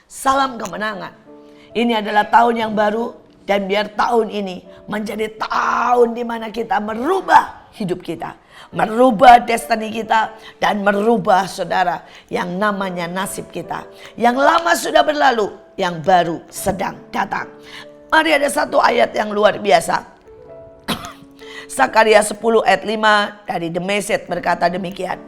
Salam kemenangan. Ini adalah tahun yang baru dan biar tahun ini menjadi tahun di mana kita merubah hidup kita, merubah destiny kita, dan merubah saudara yang namanya nasib kita. Yang lama sudah berlalu, yang baru sedang datang. Mari, ada satu ayat yang luar biasa. Sakaria 10 ayat 5 dari The Message berkata demikian.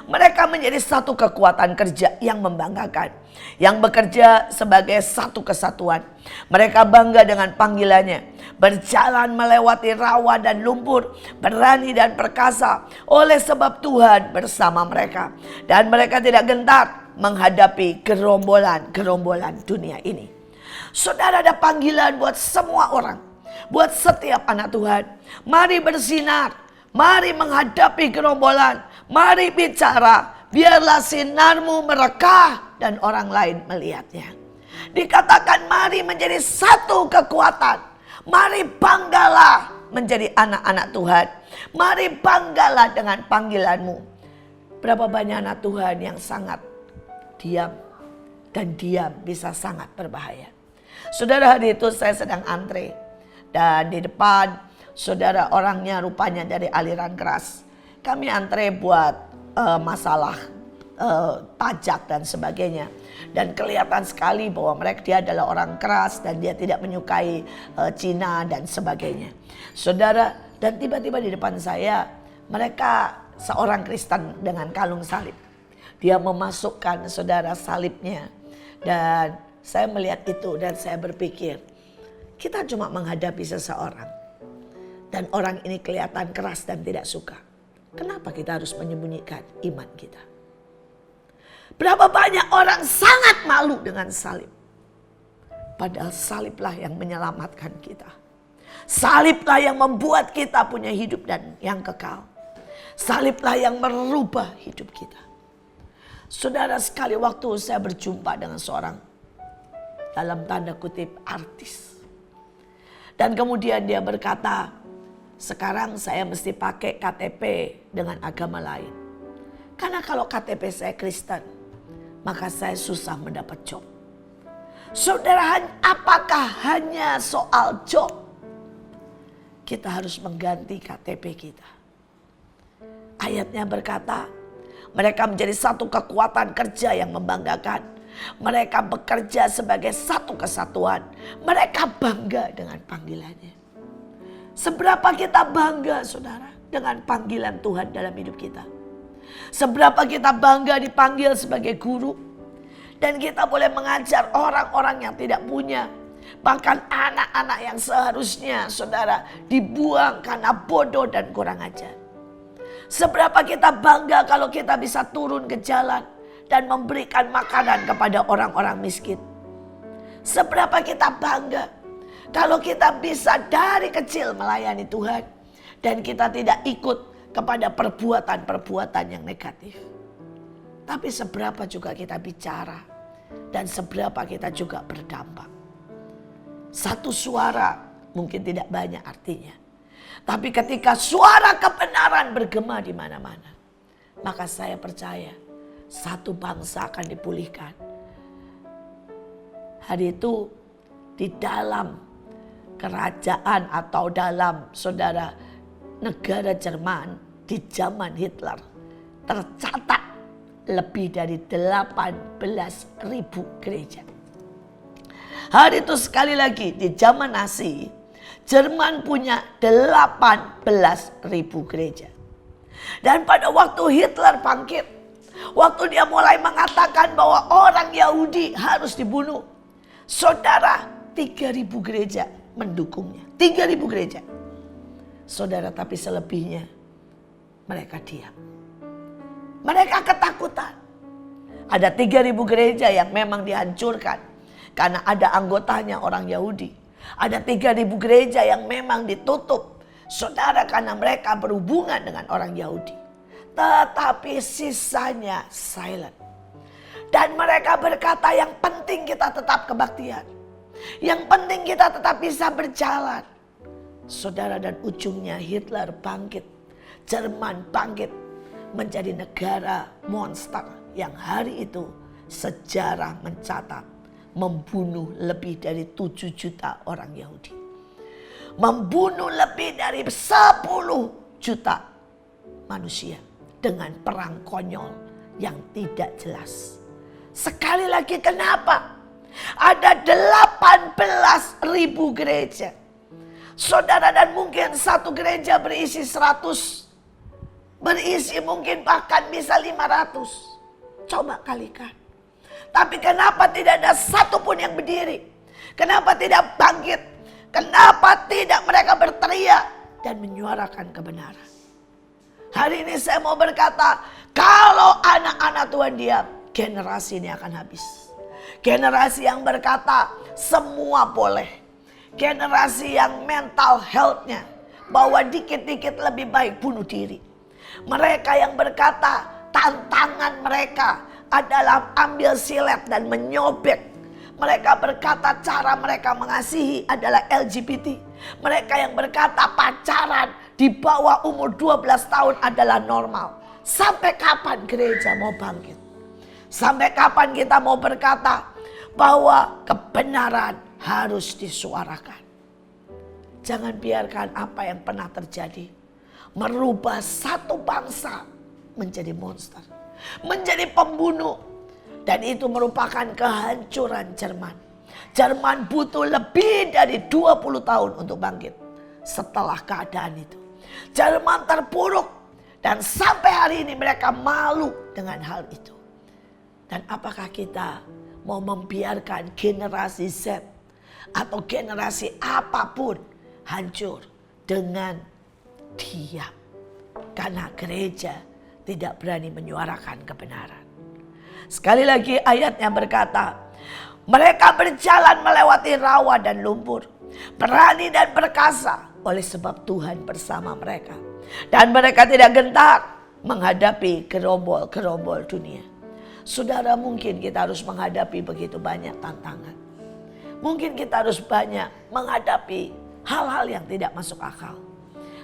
Mereka menjadi satu kekuatan kerja yang membanggakan, yang bekerja sebagai satu kesatuan. Mereka bangga dengan panggilannya, berjalan melewati rawa dan lumpur, berani dan perkasa oleh sebab Tuhan bersama mereka. Dan mereka tidak gentar menghadapi gerombolan-gerombolan dunia ini. Saudara, ada panggilan buat semua orang, buat setiap anak Tuhan. Mari bersinar, mari menghadapi gerombolan, mari bicara, biarlah sinarmu merekah dan orang lain melihatnya. Dikatakan mari menjadi satu kekuatan, mari banggalah menjadi anak-anak Tuhan, mari banggalah dengan panggilanmu. Berapa banyak anak Tuhan yang sangat diam, dan diam bisa sangat berbahaya. Saudara, hari itu saya sedang antre. Dan di depan saudara orangnya rupanya dari aliran keras. Kami antre buat masalah pajak dan sebagainya. Dan kelihatan sekali bahwa dia adalah orang keras dan dia tidak menyukai Cina dan sebagainya. Saudara, dan tiba-tiba di depan saya mereka seorang Kristen dengan kalung salib. Dia memasukkan saudara salibnya. Dan saya melihat itu dan saya berpikir, kita cuma menghadapi seseorang dan orang ini kelihatan keras dan tidak suka. Kenapa kita harus menyembunyikan iman kita? Berapa banyak orang sangat malu dengan salib. Padahal saliblah yang menyelamatkan kita. Saliblah yang membuat kita punya hidup dan yang kekal. Saliblah yang merubah hidup kita. Saudara, sekali waktu saya berjumpa dengan seorang, dalam tanda kutip, artis. Dan kemudian dia berkata, sekarang saya mesti pakai KTP dengan agama lain. Karena kalau KTP saya Kristen, maka saya susah mendapat job. Saudara, apakah hanya soal job? Kita harus mengganti KTP kita. Ayatnya berkata, mereka menjadi satu kekuatan kerja yang membanggakan. Mereka bekerja sebagai satu kesatuan. Mereka bangga dengan panggilannya. Seberapa kita bangga, saudara, dengan panggilan Tuhan dalam hidup kita. Seberapa kita bangga dipanggil sebagai guru. Dan kita boleh mengajar orang-orang yang tidak punya. Bahkan anak-anak yang seharusnya, saudara, dibuang karena bodoh dan kurang ajar. Seberapa kita bangga kalau kita bisa turun ke jalan dan memberikan makanan kepada orang-orang miskin. Seberapa kita bangga kalau kita bisa dari kecil melayani Tuhan dan kita tidak ikut kepada perbuatan-perbuatan yang negatif. Tapi seberapa juga kita bicara dan seberapa kita juga berdampak. Satu suara mungkin tidak banyak artinya. Tapi ketika suara kebenaran bergema di mana-mana, maka saya percaya satu bangsa akan dipulihkan. Hari itu di dalam kerajaan atau dalam saudara negara Jerman di zaman Hitler tercatat lebih dari 18.000 gereja. Hari itu sekali lagi di zaman Nazi, Jerman punya 18.000 gereja. Dan pada waktu Hitler bangkit, waktu dia mulai mengatakan bahwa orang Yahudi harus dibunuh, saudara, 3.000 gereja mendukungnya. 3.000 gereja. Saudara, tapi selebihnya mereka diam. Mereka ketakutan. Ada 3.000 gereja yang memang dihancurkan karena ada anggotanya orang Yahudi. Ada 3.000 gereja yang memang ditutup, saudara, karena mereka berhubungan dengan orang Yahudi. Tetapi sisanya silent. Dan mereka berkata yang penting kita tetap kebaktian. Yang penting kita tetap bisa berjalan. Saudara, dan ujungnya Hitler bangkit. Jerman bangkit menjadi negara monster yang hari itu sejarah mencatat membunuh lebih dari 7 juta orang Yahudi. Membunuh lebih dari 10 juta manusia dengan perang konyol yang tidak jelas. Sekali lagi, kenapa? Ada 18.000 gereja. Saudara, dan mungkin satu gereja berisi 100. Berisi mungkin bahkan bisa 500. Coba kalikan. Tapi kenapa tidak ada satupun yang berdiri? Kenapa tidak bangkit? Kenapa tidak mereka berteriak dan menyuarakan kebenaran? Hari ini saya mau berkata, kalau anak-anak Tuhan diam, generasi ini akan habis. Generasi yang berkata semua boleh. Generasi yang mental health-nya bahwa dikit-dikit lebih baik bunuh diri. Mereka yang berkata tantangan mereka adalah ambil silet dan menyobek. Mereka berkata cara mereka mengasihi adalah LGBT. Mereka yang berkata pacaran di bawah umur 12 tahun adalah normal. Sampai kapan gereja mau bangkit? Sampai kapan kita mau berkata bahwa kebenaran harus disuarakan? Jangan biarkan apa yang pernah terjadi merubah satu bangsa menjadi monster, menjadi pembunuh. Dan itu merupakan kehancuran Jerman. Jerman butuh lebih dari 20 tahun untuk bangkit setelah keadaan itu. Jerman terpuruk dan sampai hari ini mereka malu dengan hal itu. Dan apakah kita mau membiarkan generasi Z atau generasi apapun hancur dengan diam? Karena gereja tidak berani menyuarakan kebenaran. Sekali lagi ayatnya berkata, mereka berjalan melewati rawa dan lumpur, berani dan perkasa oleh sebab Tuhan bersama mereka. Dan mereka tidak gentar menghadapi gerombol-gerombol dunia. Saudara, mungkin kita harus menghadapi begitu banyak tantangan. Mungkin kita harus banyak menghadapi hal-hal yang tidak masuk akal.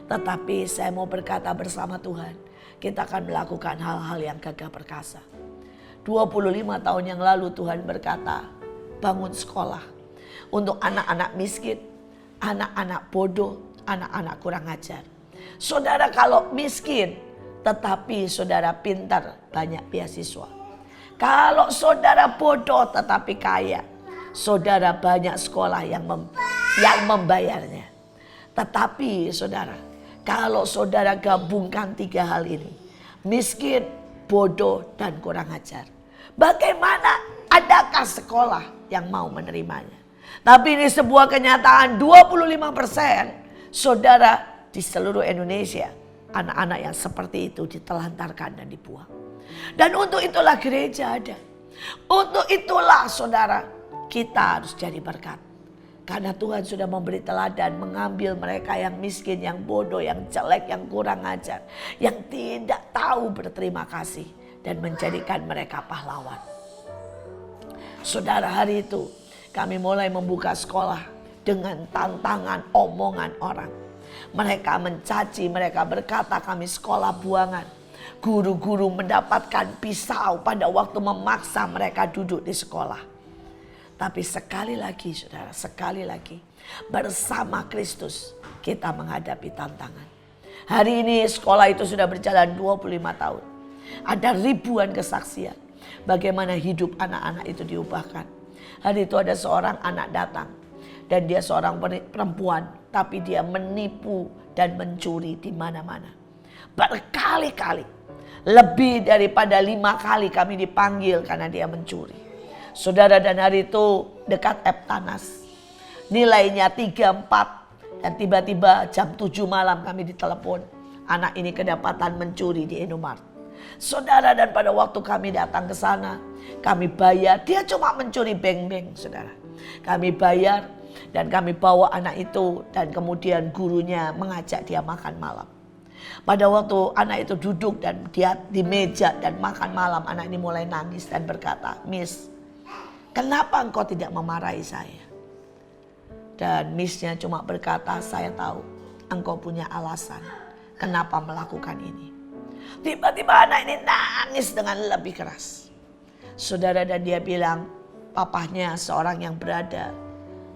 Tetapi saya mau berkata bersama Tuhan, kita akan melakukan hal-hal yang gagah perkasa. 25 tahun yang lalu Tuhan berkata, bangun sekolah untuk anak-anak miskin, anak-anak bodoh, anak-anak kurang ajar. Saudara, kalau miskin tetapi saudara pintar, banyak beasiswa. Kalau saudara bodoh tetapi kaya, saudara banyak sekolah yang membayarnya. Tetapi saudara, kalau saudara gabungkan 3 hal ini, miskin, bodoh, dan kurang ajar, bagaimana? Adakah sekolah yang mau menerimanya? Tapi ini sebuah kenyataan, 25% saudara di seluruh Indonesia, anak-anak yang seperti itu ditelantarkan dan dibuang. Dan untuk itulah gereja ada. Untuk itulah saudara, kita harus jadi berkat. Karena Tuhan sudah memberi teladan, mengambil mereka yang miskin, yang bodoh, yang jelek, yang kurang ajar, yang tidak tahu berterima kasih, dan menjadikan mereka pahlawan. Saudara, hari itu kami mulai membuka sekolah dengan tantangan omongan orang. Mereka mencaci, mereka berkata kami sekolah buangan. Guru-guru mendapatkan pisau pada waktu memaksa mereka duduk di sekolah. Tapi sekali lagi saudara, sekali lagi bersama Kristus kita menghadapi tantangan. Hari ini sekolah itu sudah berjalan 25 tahun. Ada ribuan kesaksian bagaimana hidup anak-anak itu diubahkan. Hari itu ada seorang anak datang dan dia seorang perempuan, tapi dia menipu dan mencuri di mana-mana. Berkali-kali. Lebih daripada 5 kali kami dipanggil karena dia mencuri. Saudara, dan hari itu dekat Eptanas. Nilainya 3-4. Dan tiba-tiba jam 7 malam kami ditelepon. Anak ini kedapatan mencuri di Indomaret. Saudara, dan pada waktu kami datang ke sana, kami bayar. Dia cuma mencuri beng-beng, saudara. Kami bayar dan kami bawa anak itu. Dan kemudian gurunya mengajak dia makan malam. Pada waktu anak itu duduk dan dia di meja dan makan malam, anak ini mulai nangis dan berkata, "Miss, kenapa engkau tidak memarahi saya?" Dan Miss-nya cuma berkata, "Saya tahu engkau punya alasan kenapa melakukan ini." Tiba-tiba anak ini nangis dengan lebih keras. Saudara, dan dia bilang, papahnya seorang yang berada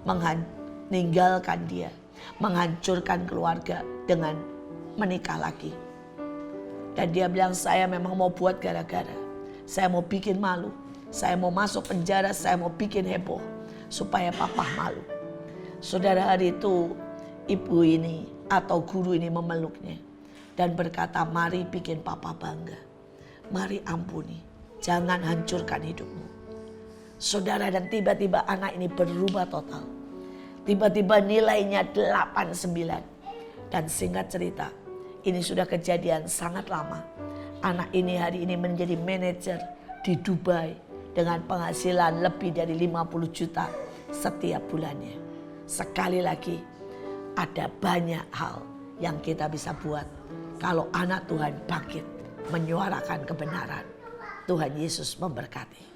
meninggalkan dia, menghancurkan keluarga dengan menikah lagi. Dan dia bilang, saya memang mau buat gara-gara. Saya mau bikin malu. Saya mau masuk penjara, saya mau bikin heboh. Supaya papa malu. Saudara, hari itu ibu ini atau guru ini memeluknya. Dan berkata, mari bikin papa bangga. Mari ampuni. Jangan hancurkan hidupmu. Saudara, dan tiba-tiba anak ini berubah total. Tiba-tiba nilainya 89. Dan singkat cerita, ini sudah kejadian sangat lama. Anak ini hari ini menjadi manajer di Dubai dengan penghasilan lebih dari 50 juta setiap bulannya. Sekali lagi, ada banyak hal yang kita bisa buat kalau anak Tuhan bangkit menyuarakan kebenaran. Tuhan Yesus memberkati.